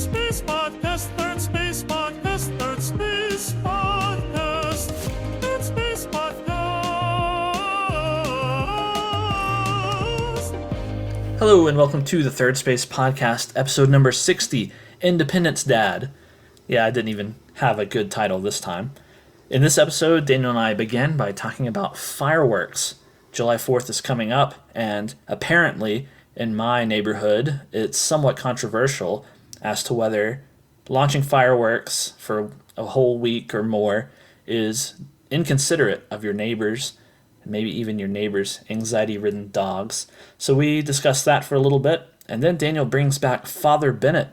Space Podcast, Third Space Podcast, Third Space Podcast, Third Space Podcast. Hello and welcome to the Third Space Podcast, episode number 60, Independence Dad. Yeah, I didn't even have a good title this time. In this episode, Daniel and I began by talking about fireworks. July 4th is coming up, and apparently, in my neighborhood, it's somewhat controversial as to whether launching fireworks for a whole week or more is inconsiderate of your neighbors, maybe even your neighbors' anxiety-ridden dogs. So we discussed that for a little bit, and then Daniel brings back Father Bennett,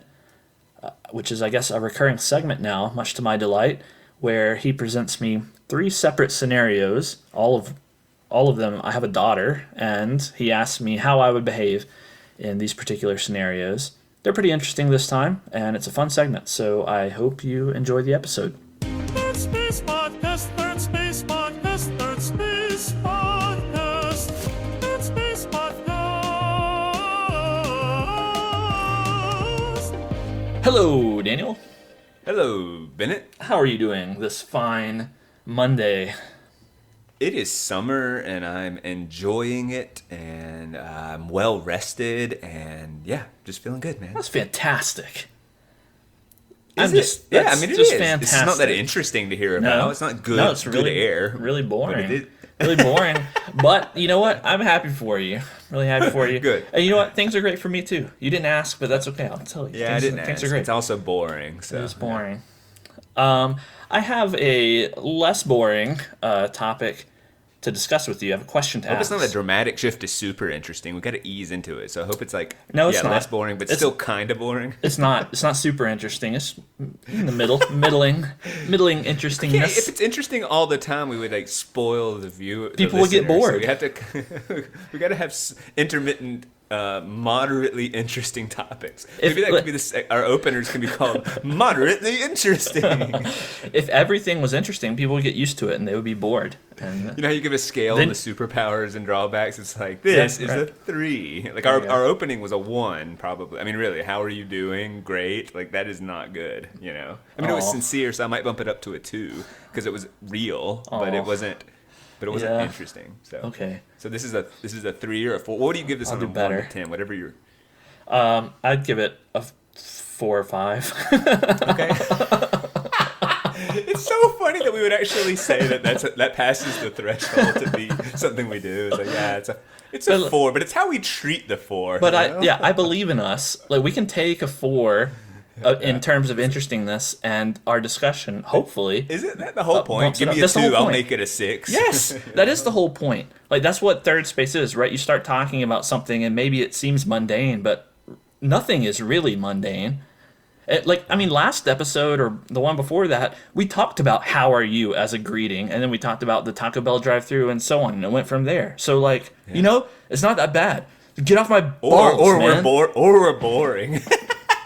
which is, I guess, a recurring segment now, much to my delight, where he presents me 3 separate scenarios. All of them, I have a daughter, and he asks me how I would behave in these particular scenarios. They're pretty interesting this time, and it's a fun segment, so I hope you enjoy the episode. Third Space Podcast, Third Space Podcast, Third Space Podcast, Third Space Podcast. Hello, Daniel. Hello, Bennett. How are you doing this fine Monday? It is summer and I'm enjoying it and I'm well rested and yeah, just feeling good, man. That's fantastic. Is That's it is. fantastic. It's not that interesting to hear about. No, It's not good, no, it's good really, air. really boring. But it is. Really boring. But you know what? I'm happy for you. Really happy for you. Good. And you know what? Things are great for me too. You didn't ask, but that's okay. I'll tell you. Yeah, I didn't Things ask. are great. It's also boring. So. It's boring. I have a less boring topic to discuss with you. I have a question to I hope ask. it's not a dramatic shift to super interesting. We got to ease into it. So I hope it's like No, it's not. less boring, but still kind of boring. It's not super interesting. It's in the middle, middling interestingness. Yeah, if it's interesting all the time, we would like spoil the view. People would get bored. So we have to. We got to have intermittent, moderately interesting topics. Maybe that could be our openers can be called moderately interesting. If everything was interesting, people would get used to it and they would be bored. And You know how you give a scale Then- on the superpowers and drawbacks? It's like, this is a 3. Like, our opening was a 1, probably. I mean, really, how are you doing? Great. Like, that is not good, you know? I mean, it was Aw. sincere, so I might bump it up to a 2, because it was real, but Aw. it wasn't Yeah. interesting. So Okay. So this is a 3 or a 4. What do you give this I'll on do a 1 better. to 10? Whatever you're... I'd give it a 4 or 5. Okay. It's so funny that we would actually say that passes the threshold to be something we do. It's like, yeah, it's a 4, but it's how we treat the 4. But you know? I believe in us. Like, we can take a 4 in terms of interestingness and our discussion, hopefully. Isn't that the whole point? bumps it Give up. me a That's the 2, whole I'll point. make it a 6. Yes, that is the whole point. Like, that's what third space is, right? You start talking about something and maybe it seems mundane, but nothing is really mundane. Last episode or the one before that, we talked about how are you as a greeting, and then we talked about the Taco Bell drive-thru and so on, and it went from there. So, it's not that bad. Get off my balls, or man. we're boring.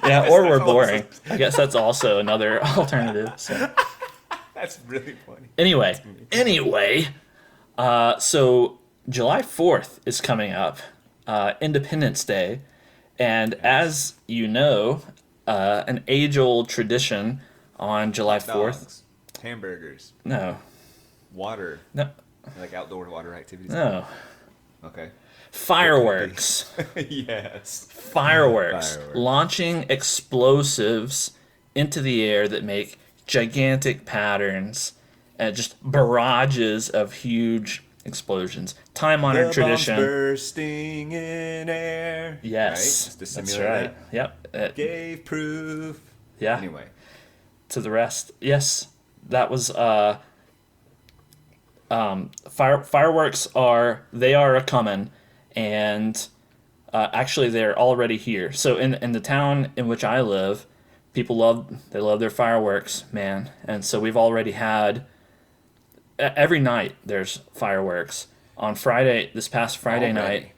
Yeah, or we're that's boring. I guess that's also another alternative. So. That's really funny. Anyway, so July 4th is coming up, Independence Day, and as you know, an age-old tradition on July 4th. Dogs, hamburgers, No, water, no, like outdoor water activities. no. Okay. Fireworks. Yes. Fireworks. Fireworks. Launching explosives into the air that make gigantic patterns and just barrages of huge explosions. Time-honored The tradition. bombs bursting in air. Yes, Right? Just to that's simulate right. that. Yep. Gave proof. Yeah. Anyway. To the rest. Yes, that was. Fireworks are a coming, and actually they're already here. So in the town in which I live, people love their fireworks, man, and so we've already had. Every night there's fireworks. On Friday, this past Friday Already. night.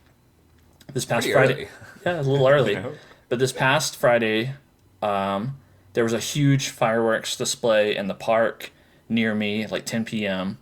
This past Pretty Friday. early. Yeah, a little early. You know? But this past Friday, there was a huge fireworks display in the park near me, like 10 p.m.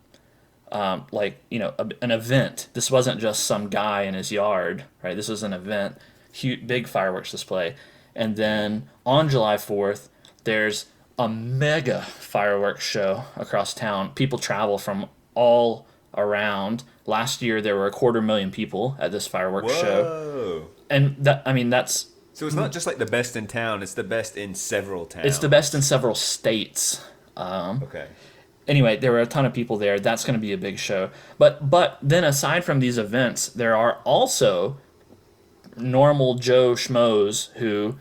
An event. This wasn't just some guy in his yard, right? This was an event, huge, big fireworks display. And then on July 4th, there's a mega fireworks show across town. People travel from all around. Last year, there were 250,000 people at this fireworks show. Whoa. And that's So it's not just like the best in town, it's the best in several towns. it's the best in several states. Okay. Anyway, there were a ton of people there. That's going to be a big show. But then aside from these events, there are also normal Joe schmoes who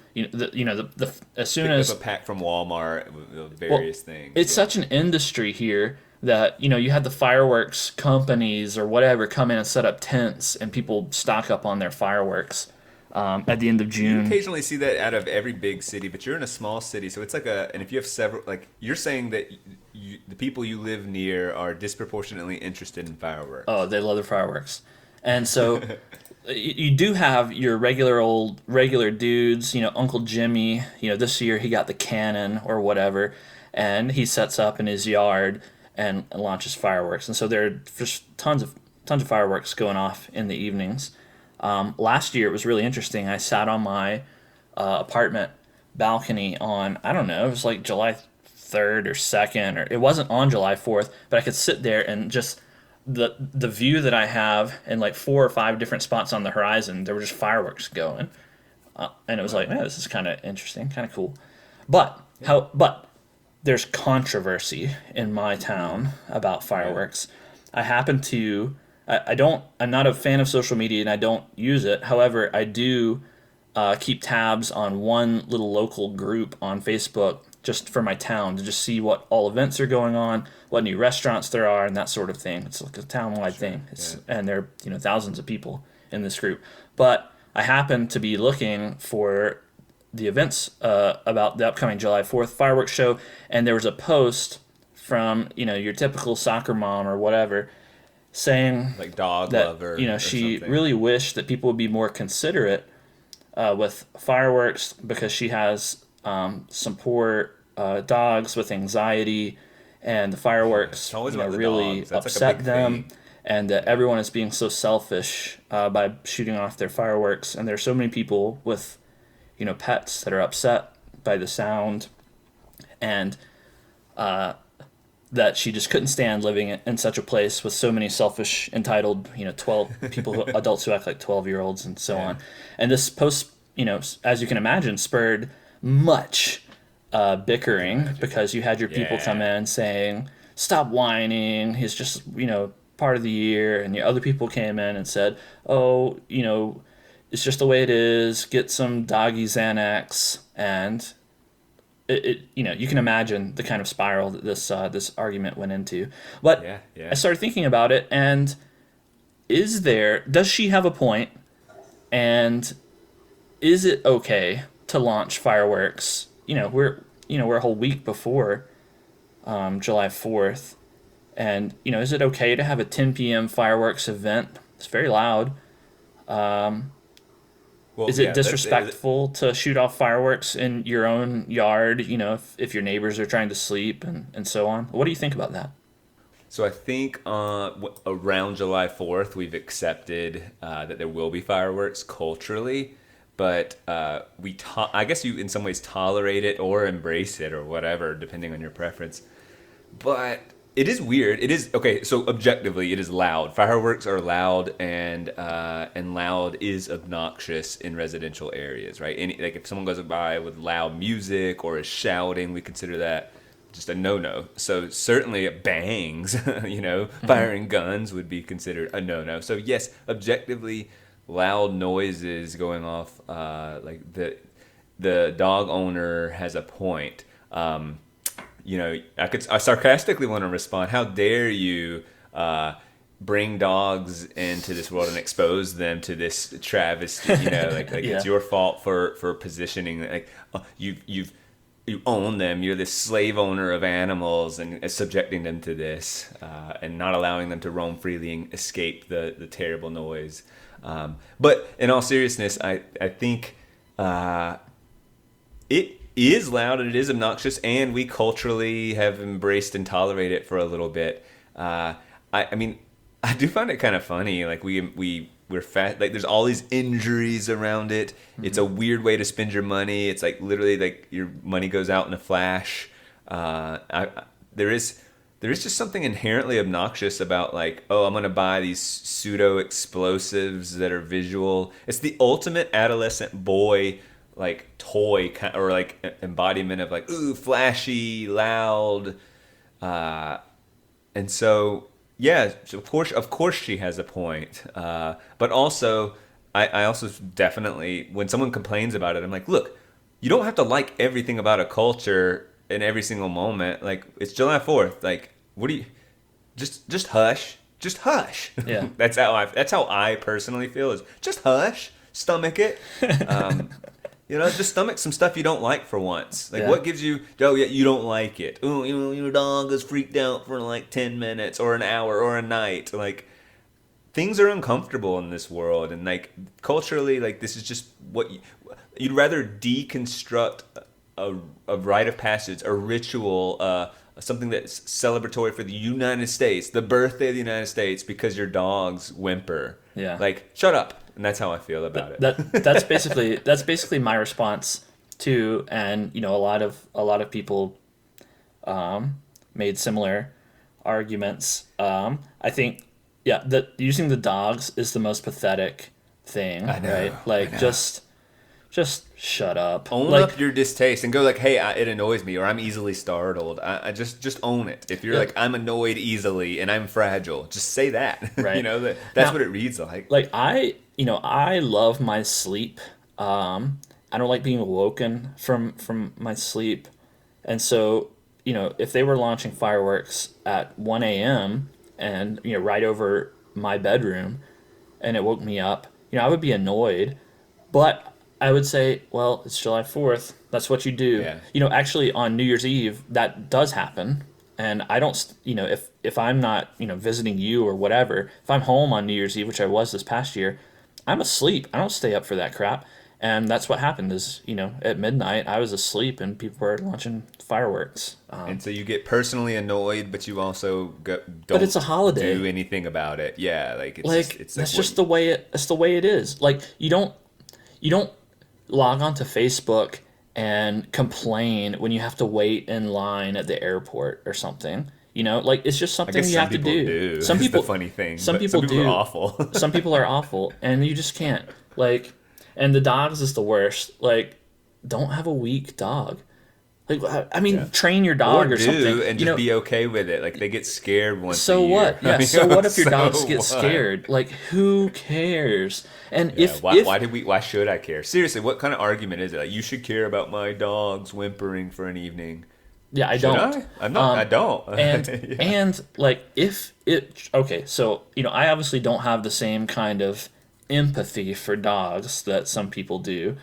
as soon Pick as up a pack from Walmart with various things. it's such an industry here that you had the fireworks companies or whatever come in and set up tents and people stock up on their fireworks at the end of You June. occasionally see that out of every big city, but you're in a small city, so it's like and if you have several, like you're saying that the people you live near are disproportionately interested in fireworks. Oh, they love the fireworks, and so you do have your regular dudes. Uncle Jimmy. This year he got the cannon or whatever, and he sets up in his yard and launches fireworks. And so there are just tons of fireworks going off in the evenings. Last year it was really interesting. I sat on my apartment balcony on, I don't know, it was like July 3rd or 2nd, or it wasn't on July 4th, but I could sit there and just the view that I have in like 4 or 5 different spots on the horizon, there were just fireworks going. And it was like, man, this is kind of interesting, kind of cool. But there's controversy in my town about fireworks. I'm not a fan of social media and I don't use it. However, I do keep tabs on one little local group on Facebook just for my town to just see what all events are going on, what new restaurants there are, and that sort of thing. It's like a town-wide thing. And there are thousands of people in this group. But I happen to be looking for the events about the upcoming July 4th fireworks show, and there was a post from your typical soccer mom or whatever saying like dog that lover. She something. really wished that people would be more considerate with fireworks because she has some poor dogs with anxiety, and the fireworks It's always about the really dogs. That's like a upset big them. thing. And that everyone is being so selfish by shooting off their fireworks, and there's so many people with pets that are upset by the sound, and that she just couldn't stand living in such a place with so many selfish, entitled, 12 people, adults who act like 12-year-olds and so on. And this post, as you can imagine, spurred much bickering because you had your people come in saying, stop whining, he's just, part of the year. And the other people came in and said, oh, it's just the way it is, get some doggie Xanax. And you can imagine the kind of spiral that this argument went into. But I started thinking about it, and does she have a point? And is it okay to launch fireworks? We're a whole week before July 4th, and is it okay to have a 10 p.m. fireworks event? It's very loud. Is it disrespectful to shoot off fireworks in your own yard, if your neighbors are trying to sleep and so on? What do you think about that? So I think around July 4th, we've accepted that there will be fireworks culturally, but I guess you in some ways tolerate it or embrace it or whatever, depending on your preference. But it is weird. It is okay. So objectively, it is loud. Fireworks are loud, and loud is obnoxious in residential areas, right? Like if someone goes by with loud music or is shouting, we consider that just a no-no. So certainly bangs, firing guns would be considered a no-no. So yes, objectively, loud noises going off, like the dog owner has a point. I sarcastically want to respond, how dare you bring dogs into this world and expose them to this travesty, it's your fault for positioning, you own them, you're this slave owner of animals and subjecting them to this and not allowing them to roam freely and escape the terrible noise. But in all seriousness, I think it is loud and it is obnoxious, and we culturally have embraced and tolerated it for a little bit. I mean, I do find it kind of funny. Like we we're fat. Like there's all these injuries around it. It's a weird way to spend your money. It's like literally like your money goes out in a flash. There is just something inherently obnoxious about like, oh, I'm gonna buy these pseudo explosives that are visual. It's the ultimate adolescent boy like toy or like embodiment of like, ooh, flashy, loud, and so yeah, so of course she has a point, but also I also definitely, when someone complains about it, I'm like, look, you don't have to like everything about a culture in every single moment. Like it's July 4th. Like what do you just hush. Just hush. Yeah. That's how I personally feel, is just hush, stomach it. Just stomach some stuff you don't like for once. Like what gives you, oh yeah, you don't like it. Oh, your dog is freaked out for like 10 minutes or an hour or a night. Like things are uncomfortable in this world, and like culturally, like this is just what you'd rather deconstruct a rite of passage, a ritual, something that's celebratory for the United States, the birthday of the United States, because your dogs whimper. Yeah. Like, shut up. And that's how I feel about it. That's basically my response to, and a lot of people made similar arguments. I think that using the dogs is the most pathetic thing. I know, right? Like just shut up. Own up your distaste and go like, hey, it annoys me, or I'm easily startled. I just own it. If you're like, I'm annoyed easily and I'm fragile, just say that. Right. That's what it reads like. Like I love my sleep. I don't like being awoken from my sleep. And so, if they were launching fireworks at 1 a.m. and, right over my bedroom and it woke me up, I would be annoyed. But I would say, well, it's July 4th. That's what you do. Yeah. Actually on New Year's Eve, that does happen. And I don't, if I'm not, visiting you or whatever, if I'm home on New Year's Eve, which I was this past year, I'm asleep. I don't stay up for that crap. And that's what happened is, at midnight, I was asleep and people were launching fireworks. And so you get personally annoyed, but you also don't but it's a holiday. Do anything about it. Yeah, like it's that's just the way it is. Like you don't log onto Facebook and complain when you have to wait in line at the airport or something. Like it's just something you have to do. Some people, the funny thing. Some people do. Are awful. Some people are awful, and you just can't. Like, and the dogs is the worst. Like, don't have a weak dog. Like, I mean, train your dog or something, and just be okay with it. Like they get scared once. So a year. what? Yeah. So what if your dogs get scared? Like, who cares? And why should I care? Seriously, what kind of argument is it? Like, you should care about my dogs whimpering for an evening. Yeah, I don't. I don't. And like if it so I obviously don't have the same kind of empathy for dogs that some people do,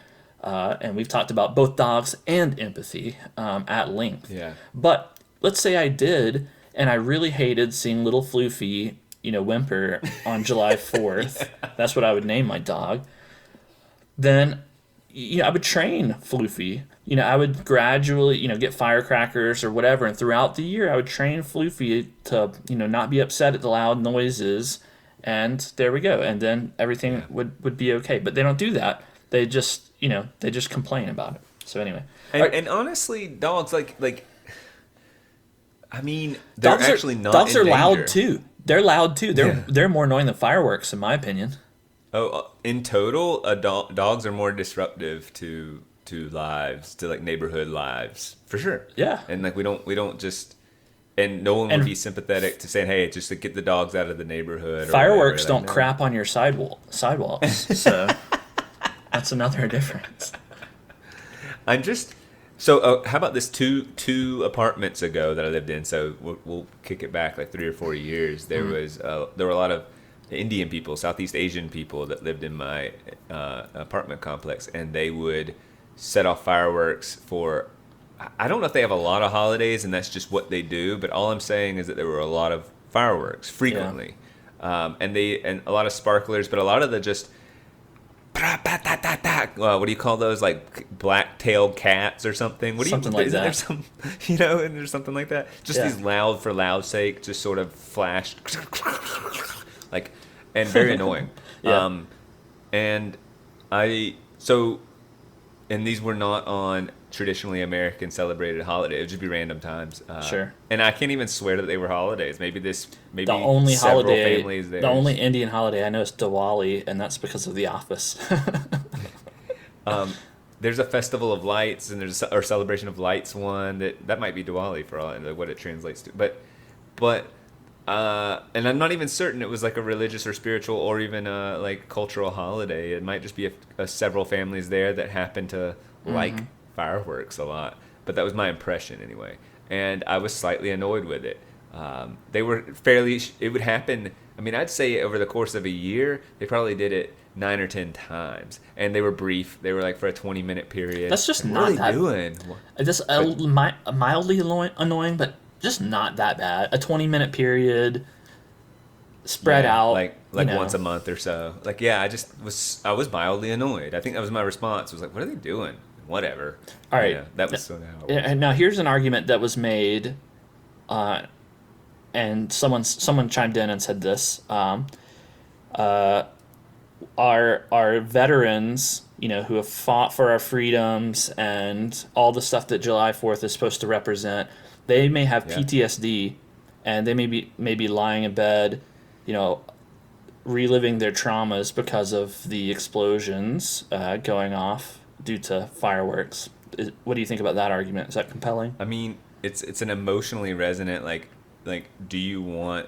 and we've talked about both dogs and empathy at length. Yeah. But let's say I did, and I really hated seeing little Floofy, whimper on July 4th. Yeah. That's what I would name my dog. Then, I would train Floofy. I would gradually, get firecrackers or whatever, and throughout the year, I would train Floofy to, not be upset at the loud noises, and there we go. And then everything would be okay. But they don't do that. They just, they just complain about it. So anyway. And honestly, dogs, I mean, they're actually not dogs in are danger. loud too. They're loud too. They're more annoying than fireworks, in my opinion. Oh, in total, dogs are more disruptive to lives, to like neighborhood lives, for sure. Yeah. And like we don't just, and no one would be sympathetic to saying, hey, just to get the dogs out of the neighborhood. Fireworks don't crap on your sidewalls. So that's another difference. So how about this two apartments ago that I lived in? So we'll kick it back like 3 or 4 years. There were a lot of Indian people, Southeast Asian people that lived in my apartment complex, and they would set off fireworks for, I don't know if they have a lot of holidays and that's just what they do, but all I'm saying is that there were a lot of fireworks frequently. And a lot of sparklers, but a lot of the just what do you call those, like black-tailed cats or something? Something like that. There some, and there's something like that. Just these loud for loud's sake, just sort of flash, like, and very annoying. Yeah. And these were not on traditionally American celebrated holidays. It would just be random times. Sure. And I can't even swear that they were holidays. Maybe The only several holiday, families there. the only Indian holiday I know is Diwali, and that's because of The Office. There's a festival of lights, and there's or celebration of lights one that might be Diwali for all I know what it translates to. But and I'm not even certain it was like a religious or spiritual or even a like cultural holiday. It might just be several families there that happen to like fireworks a lot. But that was my impression anyway, and I was slightly annoyed with it. They were fairly. It would happen. I mean, I'd say over the course of a year, they probably did it 9 or 10 times, and they were brief. They were like for a 20-minute period. That's just like, not what are that. they doing? Just mildly annoying, but just not that bad. A 20-minute period, spread out, like once a month or so. Like, yeah, I was mildly annoyed. I think that was my response. Was like, what are they doing? Whatever. All right, yeah, that was so. And now here's an argument that was made, and someone chimed in and said this. Our veterans, who have fought for our freedoms and all the stuff that July 4th is supposed to represent, they may have PTSD, and they may be lying in bed, reliving their traumas because of the explosions going off due to fireworks. What do you think about that argument? Is that compelling? I mean, it's an emotionally resonant like do you want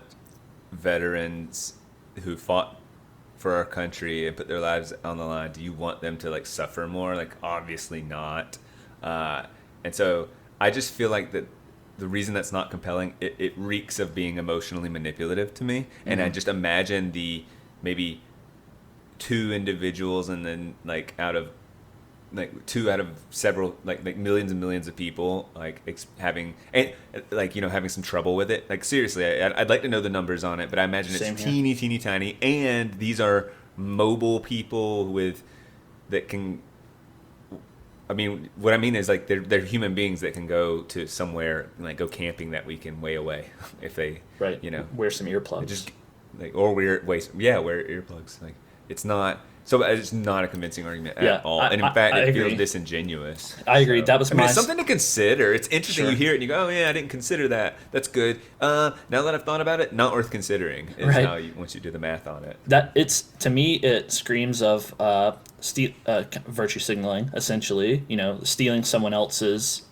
veterans who fought for our country and put their lives on the line, do you want them to like suffer more? Like, obviously not. And so I just feel like that the reason that's not compelling, it reeks of being emotionally manipulative to me. And I just imagine the maybe two individuals, and then like two out of several like millions and millions of people having some trouble with it. Like, seriously, I'd like to know the numbers on it, but I imagine it's teeny tiny, and these are mobile people that can. I mean, what I mean is like they're human beings that can go to somewhere, like go camping that weekend way away if they wear some earplugs, just wear earplugs. Like, it's not. So it's not a convincing argument at all. And in fact, it feels disingenuous. I agree. That was it's something to consider. It's interesting. Sure. You hear it and you go, oh, yeah, I didn't consider that. That's good. Now that I've thought about it, not worth considering is how once you do the math on it. To me, it screams of virtue signaling, essentially. Stealing someone else's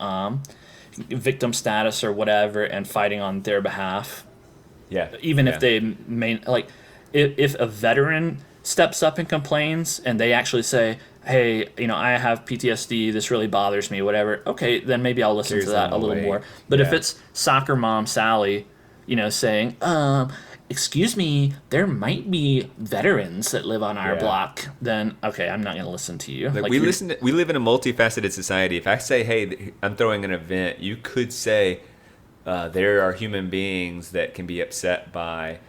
victim status or whatever and fighting on their behalf. Yeah. Even if they may, if a veteran steps up and complains and they actually say, hey, I have PTSD, this really bothers me, whatever, okay, then maybe I'll listen to that a little more. But if it's soccer mom Sally, saying, excuse me, there might be veterans that live on our block, then okay, I'm not going to listen to you. We live in a multifaceted society. If I say, hey, I'm throwing an event, you could say there are human beings that can be upset by.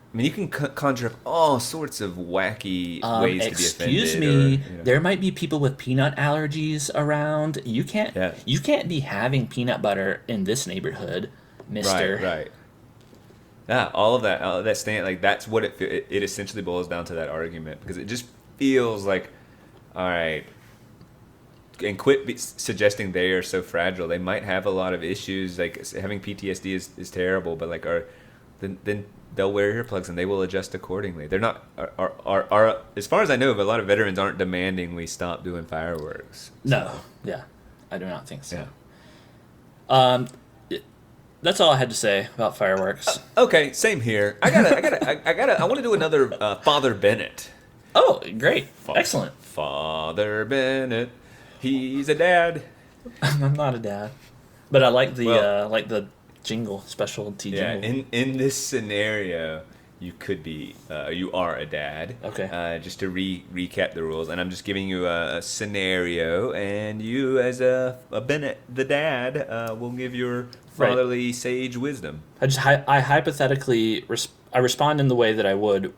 I mean, you can conjure up all sorts of wacky ways to be offended. Excuse me, there might be people with peanut allergies around. You can't be having peanut butter in this neighborhood, mister. Right. Yeah, all of that stand, like, that's what it essentially boils down to, that argument, because it just feels like, all right, and quit suggesting they are so fragile. They might have a lot of issues. Like, having PTSD is terrible, but like then they'll wear earplugs and they will adjust accordingly. They're not are as far as I know, a lot of veterans aren't demanding we stop doing fireworks. No, I do not think so. Yeah. That's all I had to say about fireworks. Okay, same here. I want to do another Father Bennett. Oh, great! Excellent. Father Bennett, he's a dad. I'm not a dad, but I like the jingle, specialty jingle. Yeah, in this scenario, you could be, you are a dad. Okay. Just to recap the rules, and I'm just giving you a scenario, and you, as a Bennett, the dad, will give your fatherly sage wisdom. I hypothetically respond in the way that I would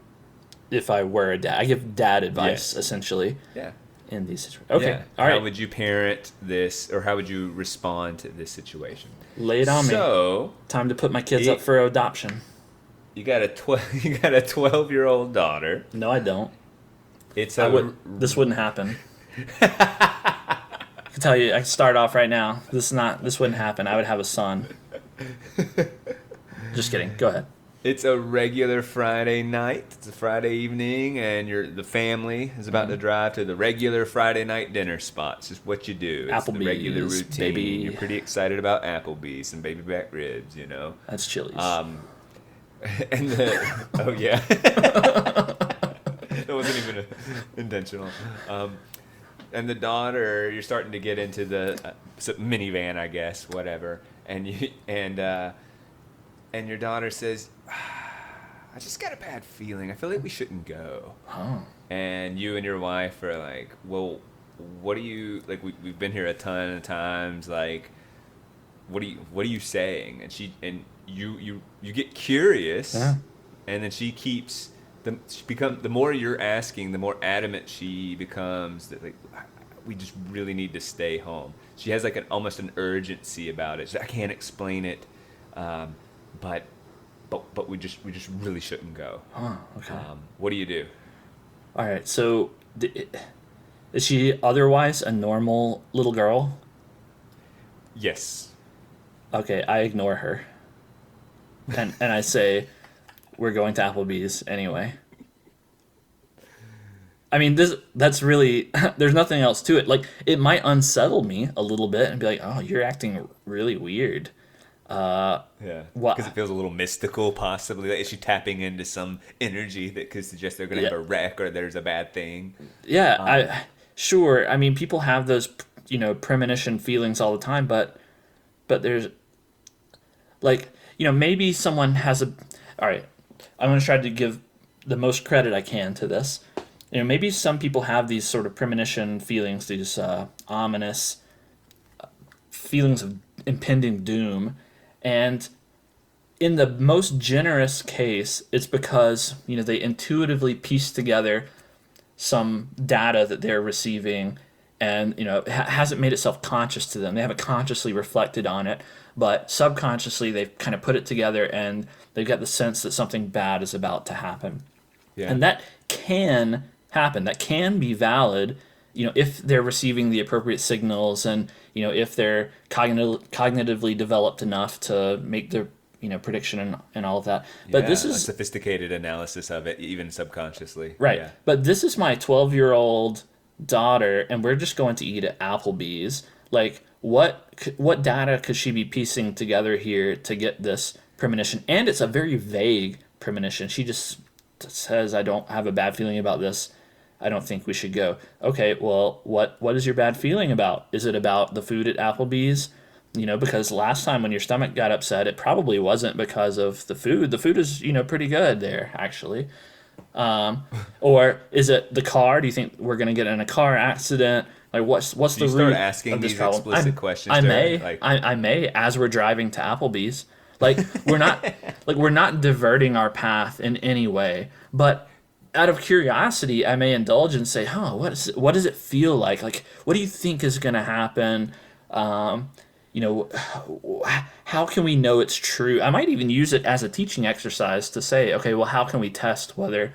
if I were a dad. I give dad advice, essentially. Yeah. In these situations. Okay. Yeah. All right. How would you parent this, or how would you respond to this situation? Lay it on me. So, time to put my kids up for adoption. You got a 12-year-old daughter. No, I don't. It's This wouldn't happen. I can tell you. I can start off right now. This wouldn't happen. I would have a son. Just kidding. Go ahead. It's a regular Friday night. It's a Friday evening, and the family is about to drive to the regular Friday night dinner spot. It's just what you do. It's the regular Applebee's, routine. baby. You're pretty excited about Applebee's and baby back ribs, That's Chili's. And oh yeah, that wasn't even intentional. And the daughter, you're starting to get into the minivan, I guess, whatever. And and your daughter says, I just got a bad feeling. I feel like we shouldn't go. Oh. And you and your wife are like, well, what do you like? We've been here a ton of times. Like, what are you saying? And you get curious, Yeah. and then the more you're asking, the more adamant she becomes that like we just really need to stay home. She has like almost an urgency about it. She's like, I can't explain it, but we just really shouldn't go. Oh, okay. What do you do? All right. So, is she otherwise a normal little girl? Yes. Okay, I ignore her. And I say, we're going to Applebee's anyway. I mean, that's really, there's nothing else to it. Like, it might unsettle me a little bit and be like, oh, you're acting really weird. Yeah, What? because it feels a little mystical, possibly. Like, is she tapping into some energy that could suggest they're going to have a wreck or there's a bad thing? Yeah, sure. I mean, people have those, premonition feelings all the time, but there's, like, maybe someone has a. All right, I'm going to try to give the most credit I can to this. Maybe some people have these sort of premonition feelings, these ominous feelings of impending doom. And in the most generous case, it's because, they intuitively piece together some data that they're receiving and, it hasn't made itself conscious to them. They haven't consciously reflected on it, but subconsciously they've kind of put it together and they've got the sense that something bad is about to happen. Yeah. And that can happen. That can be valid, if they're receiving the appropriate signals and, if they're cognitively developed enough to make their, prediction and all of that. But this is a sophisticated analysis of it, even subconsciously. right. Yeah. But this is my 12-year-old daughter, and we're just going to eat at Applebee's. Like, what data could she be piecing together here to get this premonition? And it's a very vague premonition. She just says, I don't have a bad feeling about this. I don't think we should go. Okay, well, what is your bad feeling about? Is it about the food at Applebee's? Because last time when your stomach got upset, it probably wasn't because of the food. The food is, pretty good there, actually. Or is it the car? Do you think we're going to get in a car accident? Like, what's the root asking of this these problem? explicit questions? I may, as we're driving to Applebee's. Like, we're not diverting our path in any way, but out of curiosity, I may indulge and say, what does it feel like? Like, what do you think is going to happen? How can we know it's true? I might even use it as a teaching exercise to say, okay, well, how can we test whether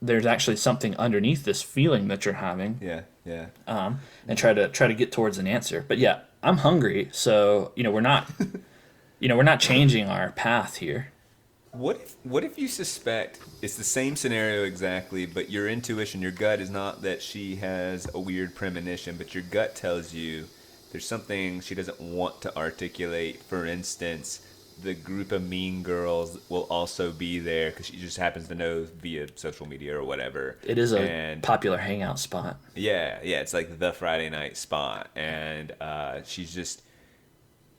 there's actually something underneath this feeling that you're having? Yeah. And try to get towards an answer. But yeah, I'm hungry, so we're not we're not changing our path here. What if you suspect it's the same scenario exactly, but your intuition, your gut is not that she has a weird premonition, but your gut tells you there's something she doesn't want to articulate. For instance, the group of mean girls will also be there because she just happens to know via social media or whatever. It is a popular hangout spot. Yeah, it's like the Friday night spot, and she's just.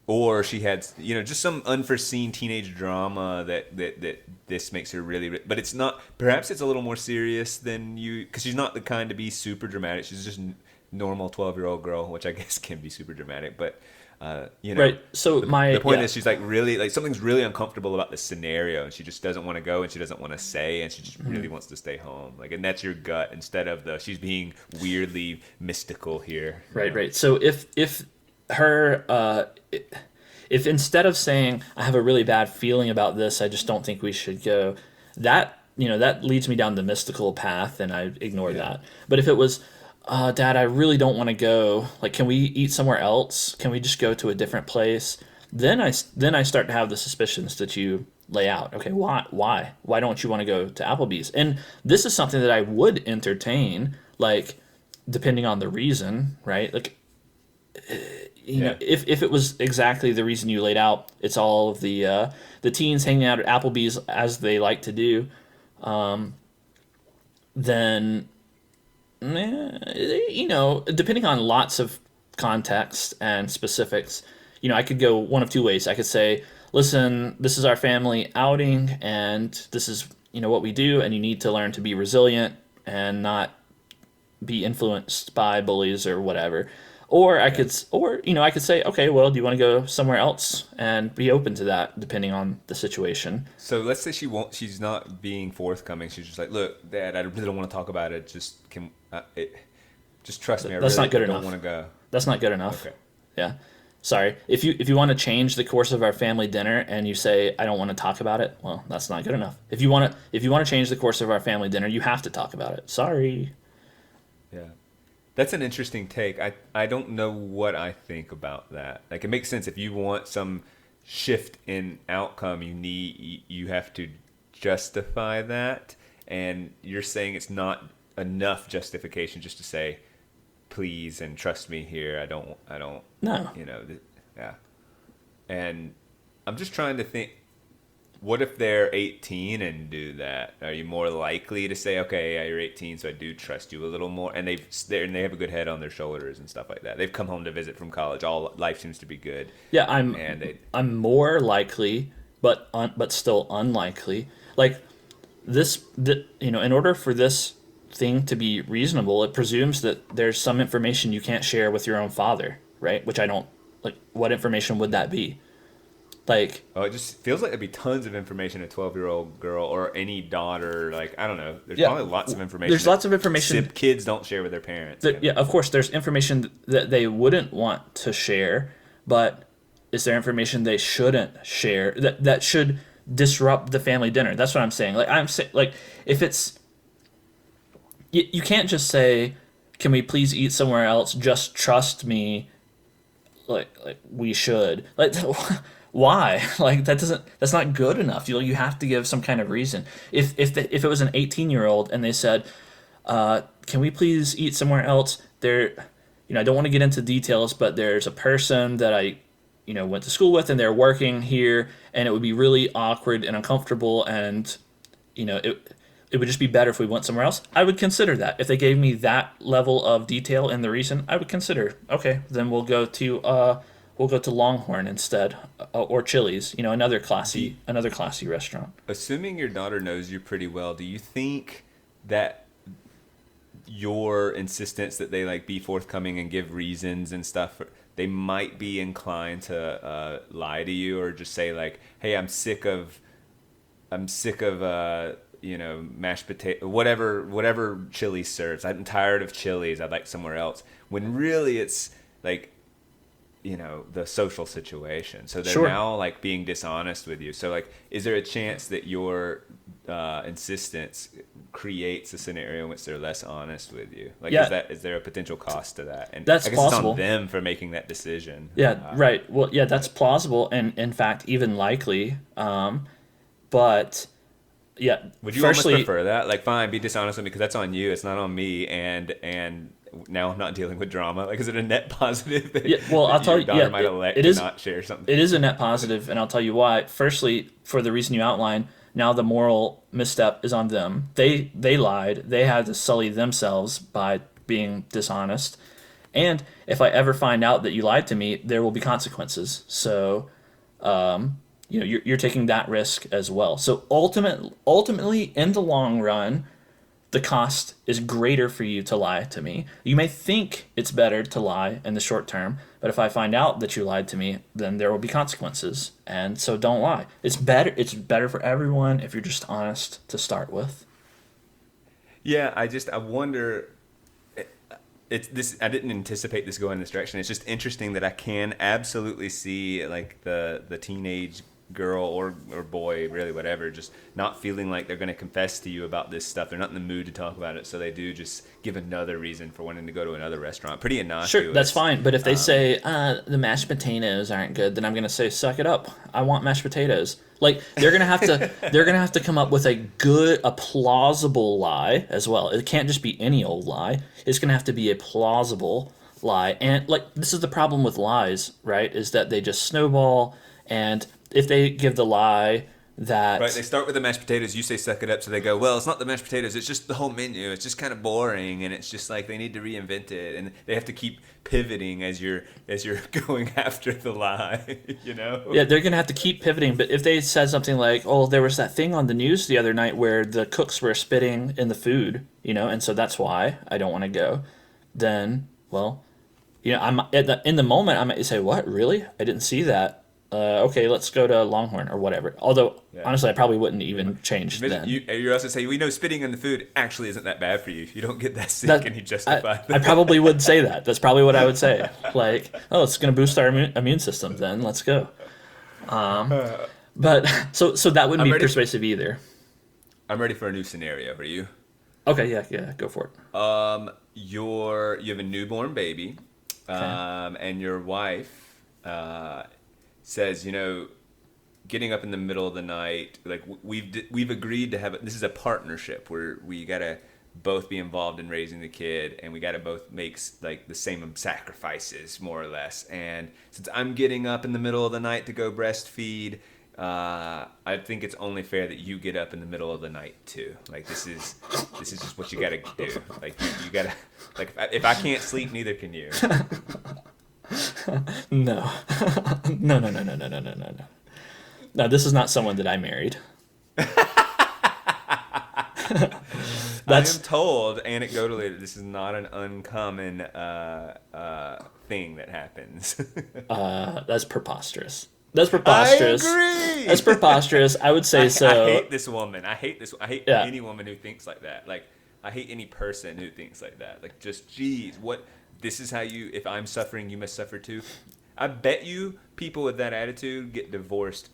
Or she had, just some unforeseen teenage drama that this makes her really, but it's not. Perhaps it's a little more serious than you, because she's not the kind to be super dramatic. She's just normal 12-year-old girl, which I guess can be super dramatic. But right. So the point is, she's like really like something's really uncomfortable about the scenario, and she just doesn't want to go, and she doesn't want to say, and she just really wants to stay home. Like, and that's your gut instead of she's being weirdly mystical here. Right. So if if instead of saying I have a really bad feeling about this, I just don't think we should go, that that leads me down the mystical path, and I ignore that. But if it was, Dad, I really don't want to go. Like, can we eat somewhere else? Can we just go to a different place? Then I start to have the suspicions that you lay out. Okay, why don't you want to go to Applebee's? And this is something that I would entertain, like, depending on the reason, right? Like, you know, if it was exactly the reason you laid out, it's all of the teens hanging out at Applebee's as they like to do, then depending on lots of context and specifics, I could go one of two ways. I could say, listen, this is our family outing, and this is what we do, and you need to learn to be resilient and not be influenced by bullies or whatever. Or I could say, okay, well, do you want to go somewhere else, and be open to that depending on the situation. So let's say she's not being forthcoming. She's just like, look, Dad, I really don't want to talk about it. Just just trust me. That's not good don't enough. want to go. That's not good enough. Okay. Yeah. Sorry. If you want to change the course of our family dinner and you say I don't want to talk about it, well, that's not good enough. If you want to change the course of our family dinner, you have to talk about it. Sorry. Yeah. That's an interesting take. I don't know what I think about that. Like, it makes sense if you want some shift in outcome, you have to justify that, and you're saying it's not enough justification just to say please and trust me here. I don't No. Yeah. And I'm just trying to think, what if they're 18 and do that? Are you more likely to say, okay, yeah, you're 18, so I do trust you a little more? And they have a good head on their shoulders and stuff like that. They've come home to visit from college. All life seems to be good. Yeah, I'm more likely, but still unlikely. Like in order for this thing to be reasonable, it presumes that there's some information you can't share with your own father, right? Which I don't like. What information would that be? Like, it just feels like there'd be tons of information a 12-year-old girl or any daughter. Like, I don't know. There's probably lots of information. There's lots of information kids don't share with their parents. Yeah, of course, there's information that they wouldn't want to share, but is there information they shouldn't share that should disrupt the family dinner? That's what I'm saying. Like, I'm saying, like, if it's you can't just say, "Can we please eat somewhere else? Just trust me." Like we should. Like, why? Like, that's not good enough. You have to give some kind of reason. If it was an 18-year-old and they said, can we please eat somewhere else? I don't want to get into details, but there's a person that I went to school with, and they're working here, and it would be really awkward and uncomfortable, and it would just be better if we went somewhere else. I would consider that. If they gave me that level of detail and the reason, I would consider, okay, then we'll go to Longhorn instead, or Chili's, another classy restaurant. Assuming your daughter knows you pretty well, do you think that your insistence that they be forthcoming and give reasons and stuff, they might be inclined to lie to you, or just say hey, I'm sick of mashed potato, whatever Chili's serves. I'm tired of Chili's. I'd like somewhere else. When really it's the social situation. So they're now being dishonest with you. So is there a chance that your insistence creates a scenario in which they're less honest with you? Is there a potential cost to that? And that's I guess possible. It's on them for making that decision. Yeah, right. Well, yeah, that's plausible, and in fact, even likely. But yeah, would you almost prefer that? Fine, be dishonest with me because that's on you. It's not on me. And now I'm not dealing with drama. Is it a net positive? I'll tell you. Yeah, might elect it is to not share something. It is a net positive, and I'll tell you why. Firstly, for the reason you outlined, now the moral misstep is on them. They lied. They had to sully themselves by being dishonest. And if I ever find out that you lied to me, there will be consequences. So, you're taking that risk as well. So ultimately, in the long run, the cost is greater for you to lie to me. You may think it's better to lie in the short term, but if I find out that you lied to me, then there will be consequences. And so don't lie. It's better for everyone if you're just honest to start with. Yeah, I wonder, it's this. I didn't anticipate this going in this direction. It's just interesting that I can absolutely see like the teenage girl or boy, really whatever, just not feeling like they're going to confess to you about this stuff. They're not in the mood to talk about it, so they do just give another reason for wanting to go to another restaurant. Pretty innocuous. Sure, that's fine. But if they say the mashed potatoes aren't good, then I'm gonna say suck it up. I want mashed potatoes. Like they're gonna have to come up with a plausible lie as well. It can't just be any old lie. It's gonna have to be a plausible lie. And like this is the problem with lies, right? Is that they just snowball. And if they give the lie that... Right, they start with the mashed potatoes, you say suck it up, so they go, well, it's not the mashed potatoes, it's just the whole menu, it's just kind of boring, and it's just like they need to reinvent it, and they have to keep pivoting as you're going after the lie, you know? Yeah, they're going to have to keep pivoting, but if they said something like, oh, there was that thing on the news the other night where the cooks were spitting in the food, you know, and so that's why I don't want to go, then, well, you know, in the moment, I might say, what, really? I didn't see that. Okay, let's go to Longhorn or whatever. Although, honestly, I probably wouldn't even change then. You're also saying, we know spitting in the food actually isn't that bad for you. You don't get that sick, and you justify that. I probably would say that. That's probably what I would say. Like, oh, it's going to boost our immune system then. Let's go. But, so that wouldn't be persuasive either. I'm ready for a new scenario. Are you? Okay, yeah, go for it. You have a newborn baby, and your wife... says, you know, getting up in the middle of the night, like we've agreed to have this is a partnership where we gotta both be involved in raising the kid, and we gotta both make like the same sacrifices more or less. And since I'm getting up in the middle of the night to go breastfeed, I think it's only fair that you get up in the middle of the night too. Like this is just what you gotta do. Like you gotta like if I can't sleep, neither can you. No. No. No, this is not someone that I married. I am told anecdotally that this is not an uncommon thing that happens. That's preposterous. That's preposterous. I agree. That's preposterous. I would say so. I hate this woman. I hate any woman who thinks like that. Like I hate any person who thinks like that. Like just geez, what. This is how if I'm suffering, you must suffer too. I bet you people with that attitude get divorced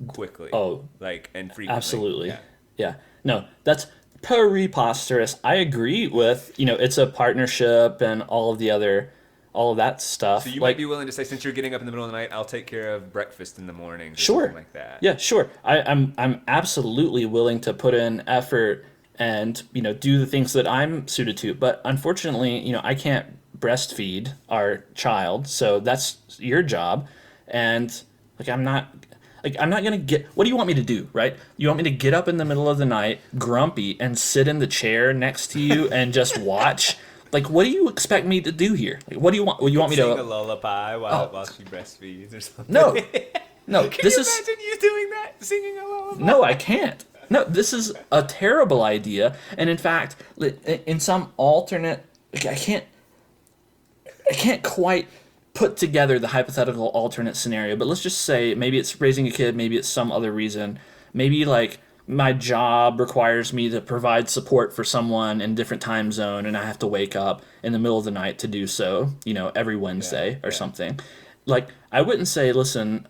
quickly. Oh. And frequently. Absolutely. Yeah. No, that's preposterous. I agree with, it's a partnership and all of that stuff. So you might be willing to say, since you're getting up in the middle of the night, I'll take care of breakfast in the morning. Sure. Something like that. Yeah, sure. I'm absolutely willing to put in effort and, do the things that I'm suited to. But unfortunately, I can't breastfeed our child, so that's your job. And I'm not gonna get. What do you want me to do, right? You want me to get up in the middle of the night, grumpy, and sit in the chair next to you and just watch? Like, what do you expect me to do here? Like, what do you want? You want me to sing a lullaby while she breastfeeds or something? No. Can you imagine you doing that, singing a lullaby? No, I can't. No, this is a terrible idea. And in fact, in some alternate, I can't quite put together the hypothetical alternate scenario, but let's just say maybe it's raising a kid, maybe it's some other reason. Maybe like my job requires me to provide support for someone in a different time zone, and I have to wake up in the middle of the night to do so, every Wednesday or something. Like, I wouldn't say, listen,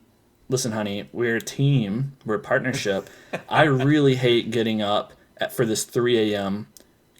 honey, we're a team, we're a partnership. I really hate getting up for this 3 a.m.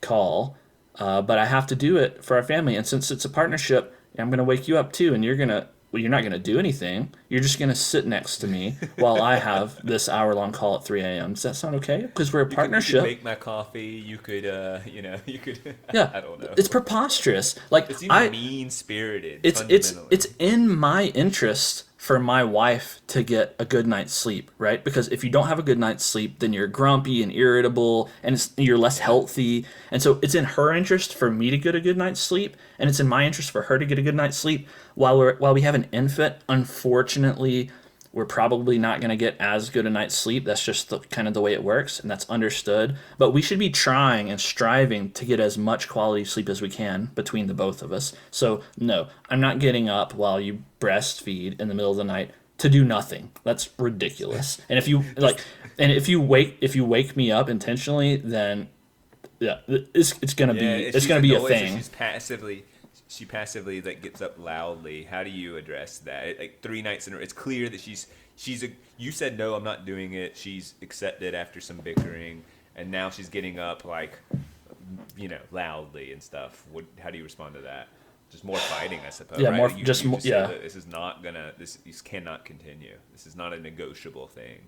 call. But I have to do it for our family, and since it's a partnership, I'm going to wake you up too, and you're not going to do anything. You're just going to sit next to me while I have this hour-long call at 3 a.m. Does that sound okay? Because we're a partnership. You could make my coffee. You could, you could. Yeah, I don't know. It's preposterous. Like it's even mean-spirited. It's in my interest for my wife to get a good night's sleep, right? Because if you don't have a good night's sleep, then you're grumpy and irritable, and you're less healthy. And so it's in her interest for me to get a good night's sleep, and it's in my interest for her to get a good night's sleep. While we have an infant, unfortunately, we're probably not going to get as good a night's sleep. That's just kind of the way it works, and that's understood. But we should be trying and striving to get as much quality sleep as we can between the both of us. So, no, I'm not getting up while you breastfeed in the middle of the night to do nothing. That's ridiculous. And if you wake me up intentionally, then yeah, it's gonna be a thing. She's passively she passively like gets up loudly. How do you address that? Like 3 nights in a row, it's clear that you said no, I'm not doing it. She's accepted after some bickering, and now she's getting up like, loudly and stuff. How do you respond to that? Just more fighting, I suppose. Yeah, right? more You just say, yeah. "Look, this cannot continue. This is not a negotiable thing.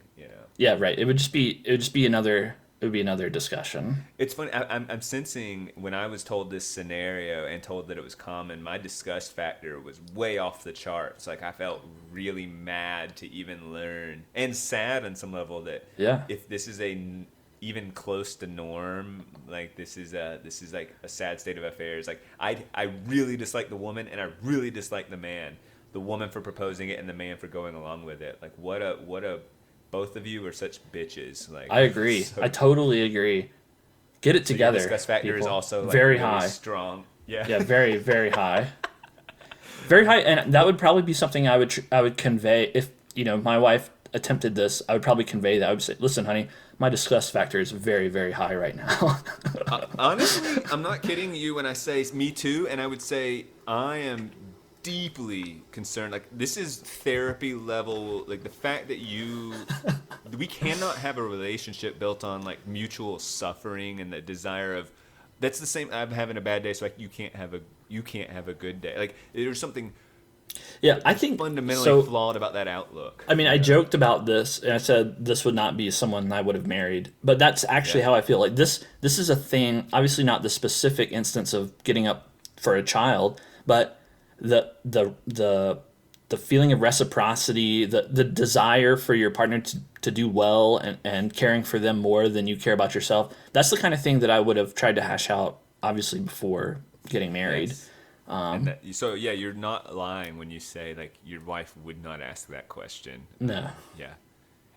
Yeah, right. It would be another discussion. It's funny. I'm sensing when I was told this scenario and told that it was common, my disgust factor was way off the charts. Like I felt really mad to even learn, and sad on some level that if this is even close to norm, like this is like a sad state of affairs. Like I really dislike the woman and I really dislike the man. The woman for proposing it and the man for going along with it. Like what a both of you are such bitches. Like I agree. I totally agree. Get it together. Your disgust factor people. is also like very really high. Strong. Yeah. Yeah, very very high. Very high, and that would probably be something I would convey if my wife attempted this. I would probably convey that. I would say, "Listen, honey, my disgust factor is very very high right now." Honestly, I'm not kidding you when I say me too, and I would say I am deeply concerned. Like this is therapy level. Like the fact that we cannot have a relationship built on like mutual suffering and the desire of. That's the same. I'm having a bad day, so like you can't have a good day. Like there's something. Yeah, I think fundamentally flawed about that outlook. I mean, I joked about this, and I said this would not be someone I would have married, but that's actually how I feel. Like this is a thing. Obviously, not the specific instance of getting up for a child, but the feeling of reciprocity, the desire for your partner to do well and caring for them more than you care about yourself. That's the kind of thing that I would have tried to hash out, obviously, before getting married. Yes. You're not lying when you say like your wife would not ask that question. No. Yeah,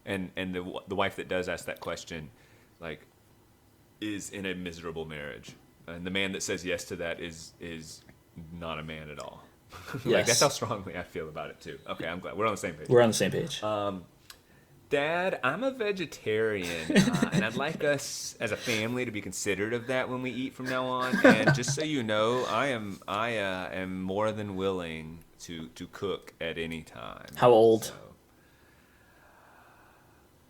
and the wife that does ask that question, like, is in a miserable marriage, and the man that says yes to that is not a man at all. Yes. Like that's how strongly I feel about it too. Okay, I'm glad we're on the same page. We're on the same page. Dad, I'm a vegetarian, and I'd like us as a family to be considerate of that when we eat from now on. And just so you know, I am more than willing to cook at any time. How old?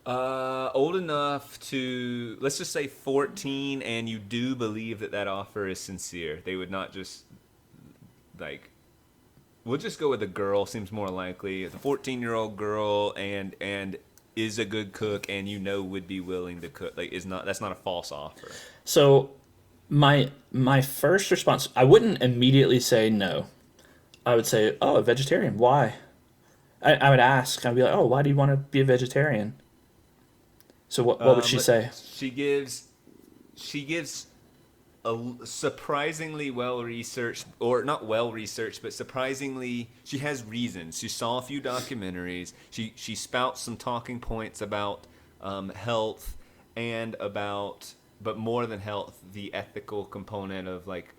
Old enough to, let's just say 14, and you do believe that offer is sincere. They would not just like. We'll just go with a girl. Seems more likely. It's a 14-year-old girl, and is a good cook, and would be willing to cook. Like that's not a false offer. So, my first response, I wouldn't immediately say no. I would say, "Oh, a vegetarian? Why?" I would ask. I'd be like, "Oh, why do you want to be a vegetarian?" So what would she say? She gives a surprisingly well-researched, or not well-researched, but surprisingly, she has reasons. She saw a few documentaries. She spouts some talking points about health and about, but more than health, the ethical component of like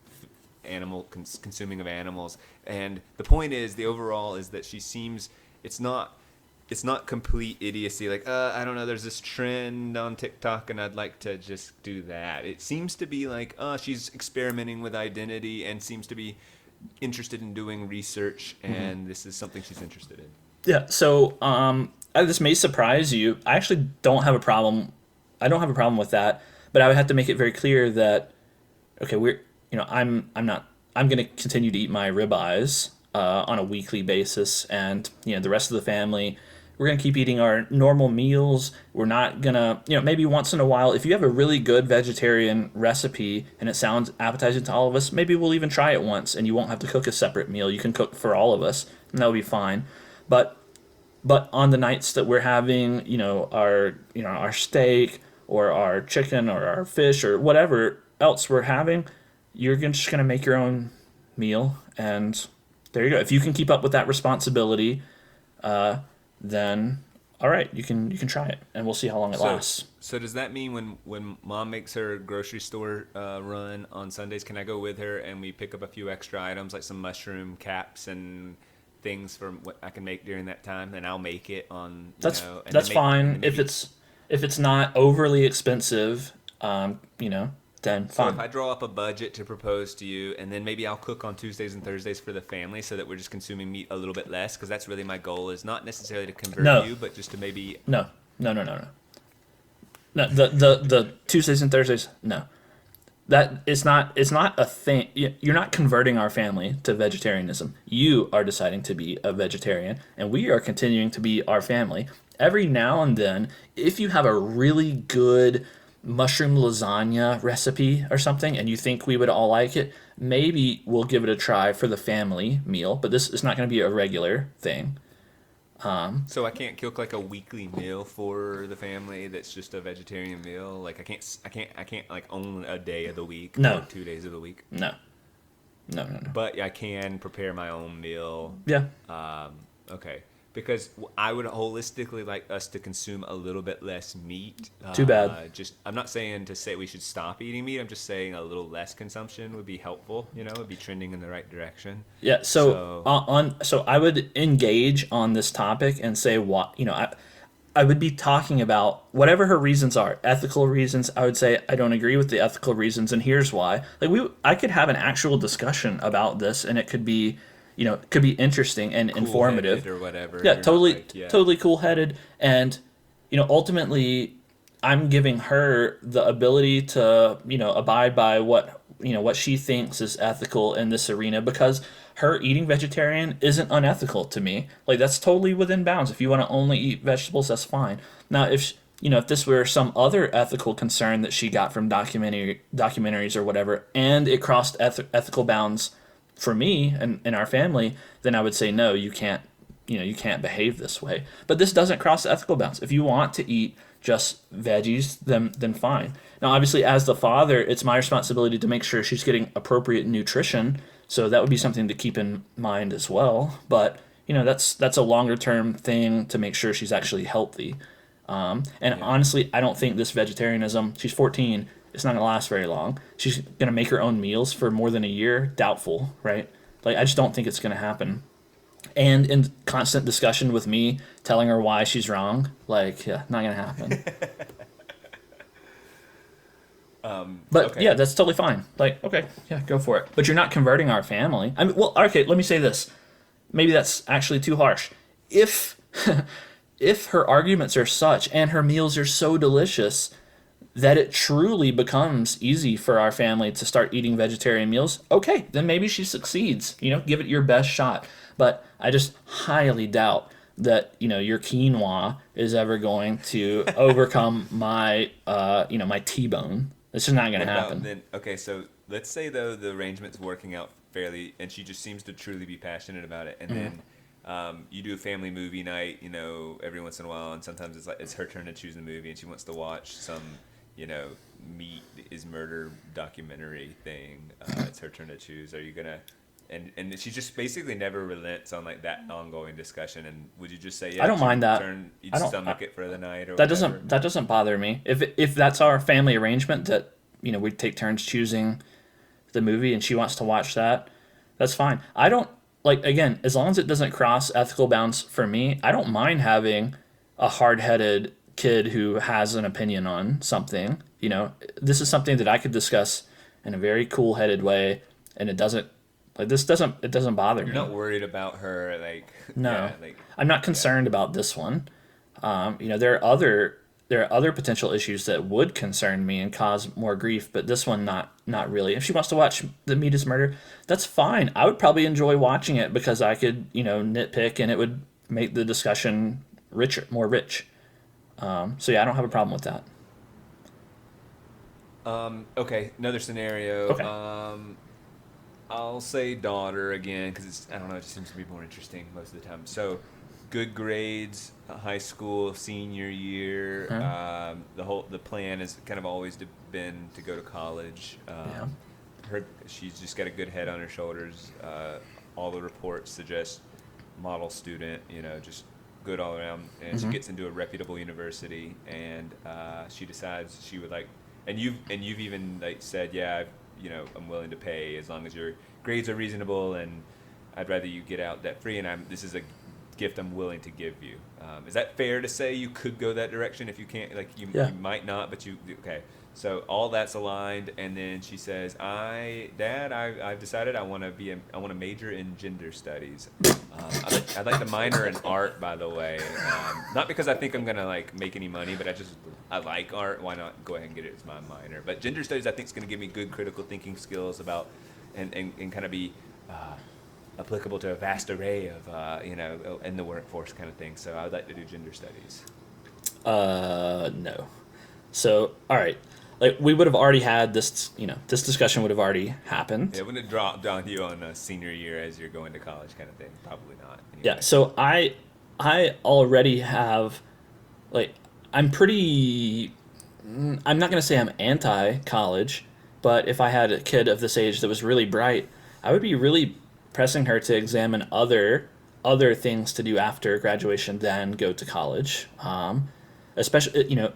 consuming of animals. And the point is, the overall is that she seems, it's not complete idiocy. Like, I don't know, there's this trend on TikTok and I'd like to just do that. It seems to be like, she's experimenting with identity and seems to be interested in doing research, and this is something she's interested in. Yeah, so this may surprise you. I actually don't have a problem. I don't have a problem with that, but I would have to make it very clear that, okay, I'm going to continue to eat my ribeyes on a weekly basis, and the rest of the family, we're going to keep eating our normal meals. We're not going to, maybe once in a while, if you have a really good vegetarian recipe and it sounds appetizing to all of us, maybe we'll even try it once and you won't have to cook a separate meal. You can cook for all of us, and that'll be fine. But on the nights that we're having, our steak or our chicken or our fish or whatever else we're having, you're just going to make your own meal, and there you go. If you can keep up with that responsibility, then all right, you can try it, and we'll see how long it lasts. So does that mean when Mom makes her grocery store run on Sundays, can I go with her and we pick up a few extra items like some mushroom caps and things for what I can make during that time, and I'll make it on. That's fine if it's not overly expensive. To then So fine. if I draw up a budget to propose to you, and then maybe I'll cook on Tuesdays and Thursdays for the family, so that we're just consuming meat a little bit less, because that's really my goal. Is not necessarily to convert No. you, but just to maybe. No. No, the Tuesdays and Thursdays, no. That it's not a thing. You're not converting our family to vegetarianism. You are deciding to be a vegetarian, and we are continuing to be our family. Every now and then, if you have a really good mushroom lasagna recipe or something, and you think we would all like it, maybe we'll give it a try for the family meal. But this is not going to be a regular thing. So I can't cook like a weekly meal for the family that's just a vegetarian meal. Like I can't like own a day of the week. No. Or 2 days of the week. No. But I can prepare my own meal. Yeah. Okay. Because I would holistically like us to consume a little bit less meat. Too bad. I'm not saying to say we should stop eating meat. I'm just saying a little less consumption would be helpful. Would be trending in the right direction. Yeah. So I would engage on this topic and say what I would be talking about whatever her reasons are. Ethical reasons, I would say I don't agree with the ethical reasons, and here's why. Like I could have an actual discussion about this, and it could be. It could be interesting and informative or whatever. Yeah, totally cool-headed. And, ultimately, I'm giving her the ability to, abide by what she thinks is ethical in this arena, because her eating vegetarian isn't unethical to me. Like, that's totally within bounds. If you want to only eat vegetables, that's fine. Now, if this were some other ethical concern that she got from documentaries or whatever, and it crossed ethical bounds for me and our family, then I would say no, you can't behave this way. But this doesn't cross ethical bounds. If you want to eat just veggies, then fine. Now, obviously, as the father, it's my responsibility to make sure she's getting appropriate nutrition. So that would be something to keep in mind as well. But that's a longer term thing to make sure she's actually healthy. Honestly, I don't think this vegetarianism. She's 14. It's not going to last very long. She's going to make her own meals for more than a year. Doubtful, right? Like, I just don't think it's going to happen. And in constant discussion with me, telling her why she's wrong, not going to happen. But, okay. Yeah, that's totally fine. Like, okay, yeah, go for it. But you're not converting our family. I mean, well, okay, let me say this. Maybe that's actually too harsh. If her arguments are such and her meals are so delicious that it truly becomes easy for our family to start eating vegetarian meals, okay, then maybe she succeeds. Give it your best shot. But I just highly doubt that, your quinoa is ever going to overcome my, my T-bone. It's just not going to happen. Okay, so let's say, though, the arrangement's working out fairly, and she just seems to truly be passionate about it, and then you do a family movie night, every once in a while, and sometimes it's her turn to choose the movie, and she wants to watch some meat is murder documentary thing. It's her turn to choose. Are you gonna? And she just basically never relents on like that ongoing discussion. And would you just say, yeah, I don't mind that. You'd stomach it for the night, or that whatever? That doesn't bother me. If that's our family arrangement, that we take turns choosing the movie, and she wants to watch that, that's fine. I don't again, as long as it doesn't cross ethical bounds for me, I don't mind having a hard-headed kid who has an opinion on something. This is something that I could discuss in a very cool-headed way, and it doesn't bother me. You're not worried about her, No, yeah, I'm not concerned about this one. There are other potential issues that would concern me and cause more grief, but this one not really. If she wants to watch The Meat is Murder, that's fine. I would probably enjoy watching it because I could nitpick, and it would make the discussion more rich. So yeah, I don't have a problem with that. Okay, another scenario. Okay. I'll say daughter again because I don't know, it just seems to be more interesting most of the time. So, good grades, high school, senior year. The plan has kind of always been to go to college. She's just got a good head on her shoulders. All the reports suggest model student. Just good all around. And she gets into a reputable university, and she decides she would like. And you've even said, yeah, I'm willing to pay as long as your grades are reasonable, and I'd rather you get out debt free. And this is a gift I'm willing to give you. Is that fair to say you could go that direction if you can't? Like you might not, but you okay. So all that's aligned, and then she says, Dad, I've decided I want to major in gender studies. I'd like to minor in art, by the way. Not because I think I'm gonna like make any money, but I like art. Why not go ahead and get it as my minor? But gender studies, I think, is gonna give me good critical thinking skills about, and kind of be applicable to a vast array of in the workforce kind of thing. So I'd like to do gender studies. No. So, all right. Like, we would have already had this, this discussion would have already happened. Yeah, wouldn't it drop down you on a senior year as you're going to college kind of thing? Probably not. Anyway. Yeah, so I already have, like, I'm not going to say I'm anti-college, but if I had a kid of this age that was really bright, I would be really pressing her to examine other things to do after graduation than go to college. Especially,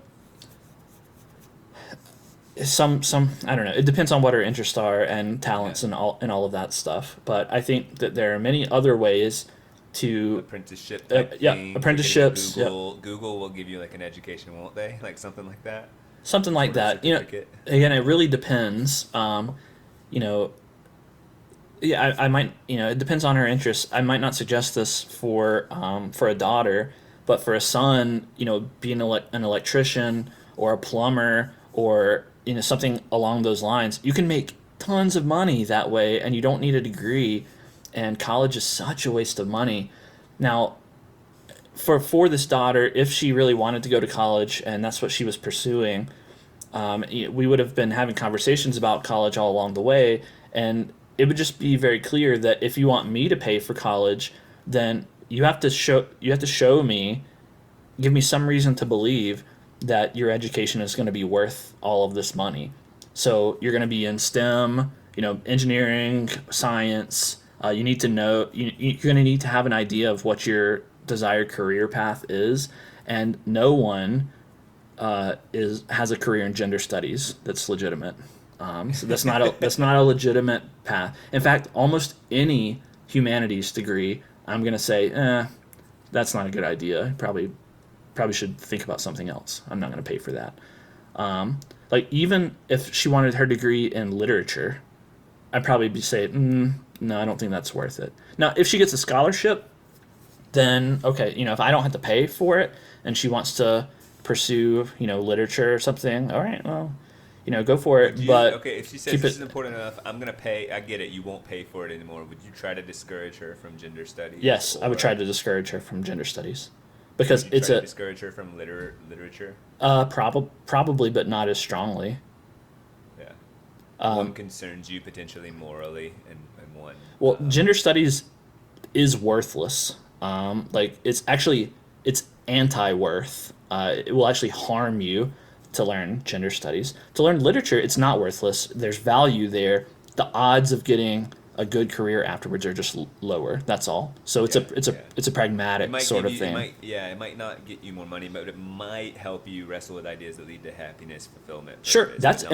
some I don't know. It depends on what her interests are and talents and all of that stuff. But I think that there are many other ways to apprenticeship type things, apprenticeships. Google will give you like an education, won't they? Like something like that. Something like that. Again, it really depends. Yeah, I might. It depends on her interests. I might not suggest this for a daughter, but for a son, being an electrician or a plumber or something along those lines, you can make tons of money that way, and you don't need a degree. And college is such a waste of money. Now, for this daughter, if she really wanted to go to college and that's what she was pursuing, we would have been having conversations about college all along the way, and it would just be very clear that if you want me to pay for college, then you have to show me, give me some reason to believe that your education is going to be worth all of this money. So you're going to be in STEM, engineering, science. You need to know, you're going to need to have an idea of what your desired career path is, and no one has a career in gender studies that's legitimate. So that's not a legitimate path. In fact, almost any humanities degree, I'm going to say, that's not a good idea. Probably should think about something else. I'm not going to pay for that. Like, even if she wanted her degree in literature, I'd probably be saying, no, I don't think that's worth it. Now, if she gets a scholarship, then okay, if I don't have to pay for it and she wants to pursue, literature or something, all right, well, go for it. But okay, if she says this is important enough, I'm gonna pay. I get it. You won't pay for it anymore. Would you try to discourage her from gender studies? Yes, I would try to discourage her from gender studies, because would you try to discourage her from literature. Probably, but not as strongly. Yeah. One concerns you potentially morally, and one. Well, gender studies is worthless. It's anti-worth. It will actually harm you to learn gender studies. To learn literature, it's not worthless. There's value there. The odds of getting a good career afterwards are just lower. That's all. So it's a pragmatic sort of thing. It might not get you more money, but it might help you wrestle with ideas that lead to happiness, fulfillment. Sure, that's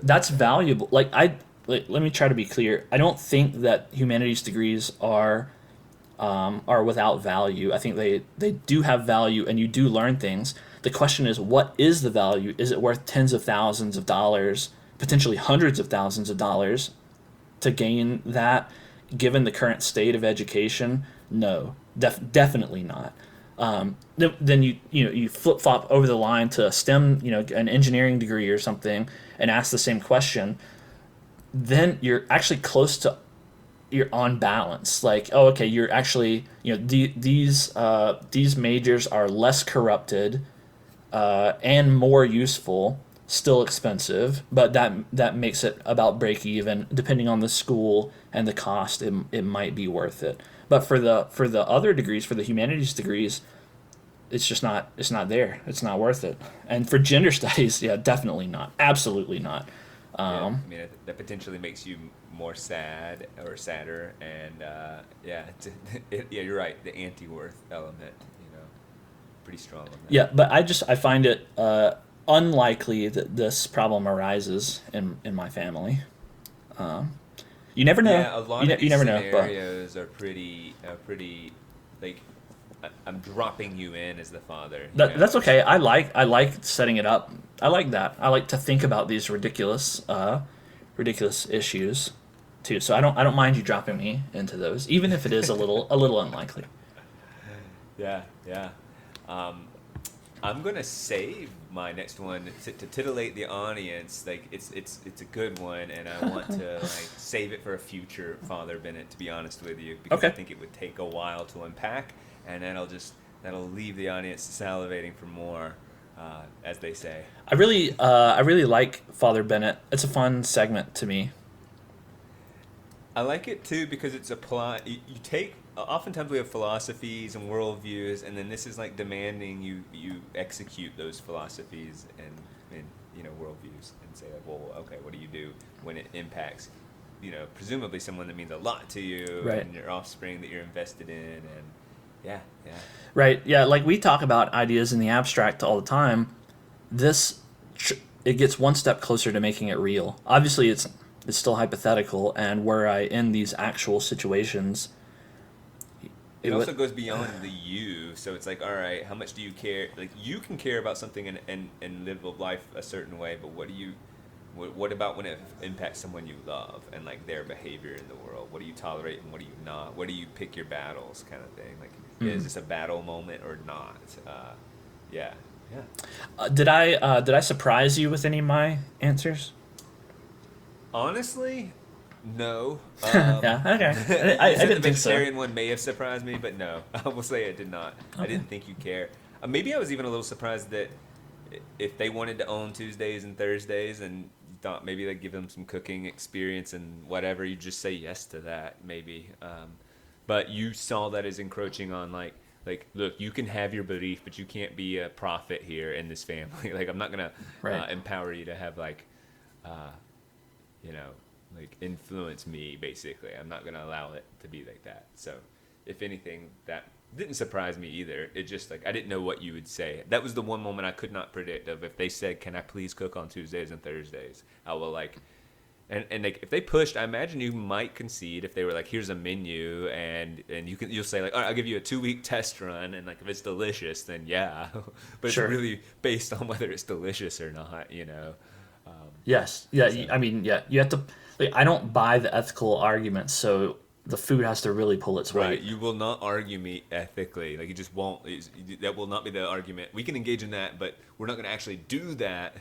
that's valuable. Let me try to be clear. I don't think that humanities degrees are without value. I think they do have value, and you do learn things. The question is, what is the value? Is it worth tens of thousands of dollars, potentially hundreds of thousands of dollars, to gain that, given the current state of education? No, definitely not. Then you flip flop over the line to a STEM, an engineering degree or something, and ask the same question. Then you're actually you're on balance. Like, oh, okay, you're actually, these majors are less corrupted and more useful. Still expensive, but that makes it about break even. Depending on the school and the cost, it might be worth it. But for the other degrees, for the humanities degrees, it's not there. It's not worth it. And for gender studies, yeah, definitely not. Absolutely not. That potentially makes you more sad or sadder, and you're right. The anti-worth element, pretty strong on that. Yeah, but I find it unlikely that this problem arises in my family. You never know. Yeah, a lot of these scenarios are pretty like I'm dropping you in as the father. That's okay. I like setting it up. I like that. I like to think about these ridiculous issues too. So I don't mind you dropping me into those, even if it is a little unlikely. Yeah, yeah. Um, I'm gonna save my next one to titillate the audience. Like it's a good one, and I want to like save it for a future Father Bennett. To be honest with you, because I Okay. think it would take a while to unpack, and that'll leave the audience salivating for more, as they say. I really like Father Bennett. It's a fun segment to me. I like it too because it's apply. You take. Oftentimes we have philosophies and worldviews, and then this is like demanding you execute those philosophies and worldviews and say like, well, okay, what do you do when it impacts, presumably someone that means a lot to you Right. and your offspring that you're invested in, and yeah, yeah, Right. Yeah. Like we talk about ideas in the abstract all the time. This tr- it gets one step closer to making it real. Obviously, it's still hypothetical, and were I in these actual situations, it it also would. goes beyond the you. So it's like, all right, how much do you care? Like you can care about something and live a life a certain way, but what about when it impacts someone you love and like their behavior in the world? What do you tolerate and what do you not? What do you pick your battles, kind of thing? Like, is this a battle moment or not? Yeah, yeah. Did I surprise you with any of my answers? Honestly, no. Yeah. Okay. You I said the didn't think so. vegetarian one may have surprised me, but no, I will say it did not. I Okay. didn't think you care. Maybe I was even a little surprised that if they wanted to own Tuesdays and Thursdays and thought maybe they'd give them some cooking experience and whatever, you just say yes to that, maybe. But you saw that as encroaching on like look, you can have your belief, but you can't be a prophet here in this family. Like I'm not gonna Right. empower you to have uh, you know, like influence me basically. I'm not gonna allow it to be like that. So, if anything, that didn't surprise me either. It just like I didn't know what you would say. That was the one moment I could not predict of if they said, "Can I please cook on Tuesdays and Thursdays?" I will like, and like if they pushed, I imagine you might concede if they were like, "Here's a menu," and you'll say like, "All right, I'll give you a 2-week test run," and like if it's delicious, then yeah. But it's Sure. really based on whether it's delicious or not. Yes. Yeah. So. I mean, yeah. You have to. Like, I don't buy the ethical arguments, so the food has to really pull its Right, weight. you will not argue me ethically. Like you just won't. That will not be the argument. We can engage in that, but we're not going to actually do that.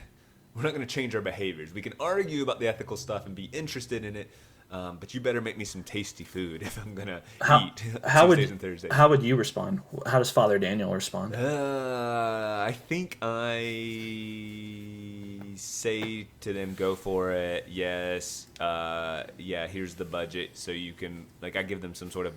We're not going to change our behaviors. We can argue about the ethical stuff and be interested in it, but you better make me some tasty food if I'm going to How eat how Tuesdays and would Thursdays. how would you respond? How does Father Daniel respond? I think I say to them, go for it. Yes. Yeah, here's the budget. So you can, like, I give them some sort of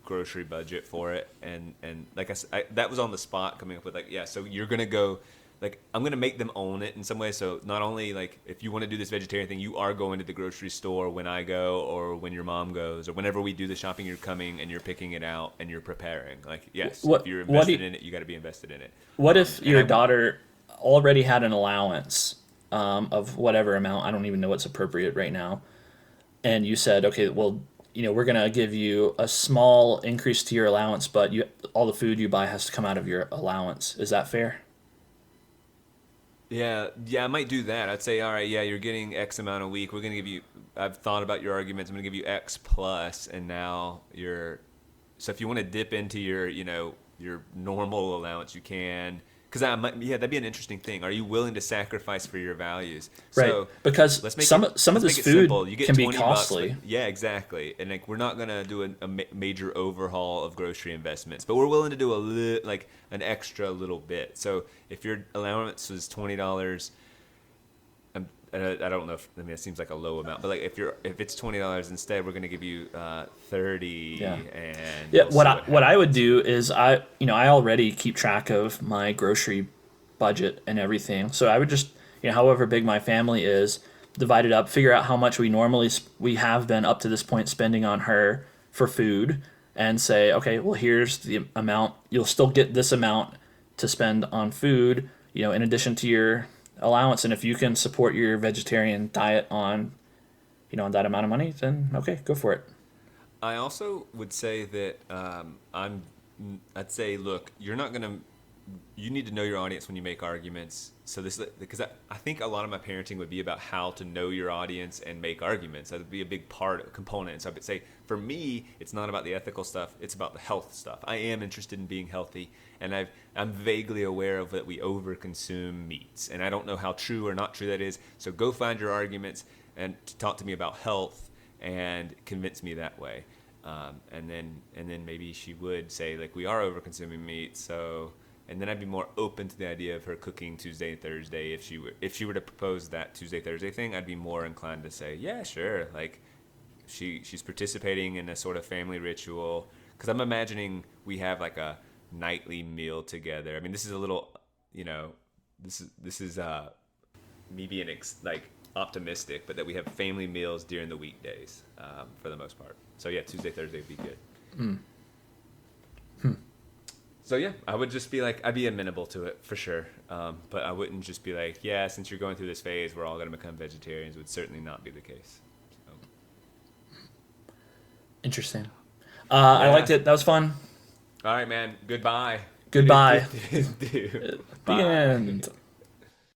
grocery budget for it. And like that was on the spot coming up with, like, yeah, so you're going to go, like, I'm going to make them own it in some way. So not only, like, if you want to do this vegetarian thing, you are going to the grocery store when I go or when your mom goes or whenever we do the shopping, you're coming and you're picking it out and you're preparing. Like, yes, if you're What do invested you, in it, you got to be invested in it. what if And your daughter already had an allowance of whatever amount? I don't even know what's appropriate right now. And you said, okay, well, we're gonna give you a small increase to your allowance, but all the food you buy has to come out of your allowance. Is that fair? Yeah, yeah, I might do that. I'd say, all right, yeah, you're getting X amount a week. We're gonna give you. I've thought about your arguments. I'm gonna give you X plus, and now you're. So if you want to dip into your normal allowance, you can. Because yeah, that'd be an interesting thing. Are you willing to sacrifice for your values? Right. So Because let's make some it some of let's this make it food simple. You get can be 20 bucks. costly. Yeah, exactly. And like we're not gonna do a major overhaul of grocery investments, but we're willing to do like an extra little bit. So if your allowance was $20, I don't know it seems like a low amount, but like if it's $20 instead, we're gonna give you 30, Yeah. and Yeah. we'll What see I would happens. do is I already keep track of my grocery budget and everything. So I would just however big my family is, divide it up, figure out how much we have been up to this point spending on her for food, and say, okay, well, here's the amount. You'll still get this amount to spend on food, in addition to your allowance. And if you can support your vegetarian diet on that amount of money, then okay, go for it. I also would say that I'm I'd say, look, you need to know your audience when you make arguments. So because I think a lot of my parenting would be about how to know your audience and make arguments. That would be a big component. So I would say, for me, it's not about the ethical stuff. It's about the health stuff. I am interested in being healthy, and I'm vaguely aware of that we overconsume meats, and I don't know how true or not true that is. So go find your arguments and talk to me about health and convince me that way. And then maybe she would say, like, we are over-consuming meat, so, and then I'd be more open to the idea of her cooking Tuesday and Thursday. If she were to propose that Tuesday Thursday thing, I'd be more inclined to say, yeah, sure. Like, she's participating in a sort of family ritual, because I'm imagining we have like a nightly meal together. I mean, this is a little, this is me being optimistic, but that we have family meals during the weekdays for the most part. So yeah, Tuesday, Thursday would be good. So yeah, I would just be like, I'd be amenable to it for sure. But I wouldn't just be like, yeah, since you're going through this phase, we're all going to become vegetarians. Would certainly not be the case. So. Interesting. I liked it. That was fun. All right, man. Goodbye. Goodbye. The The end.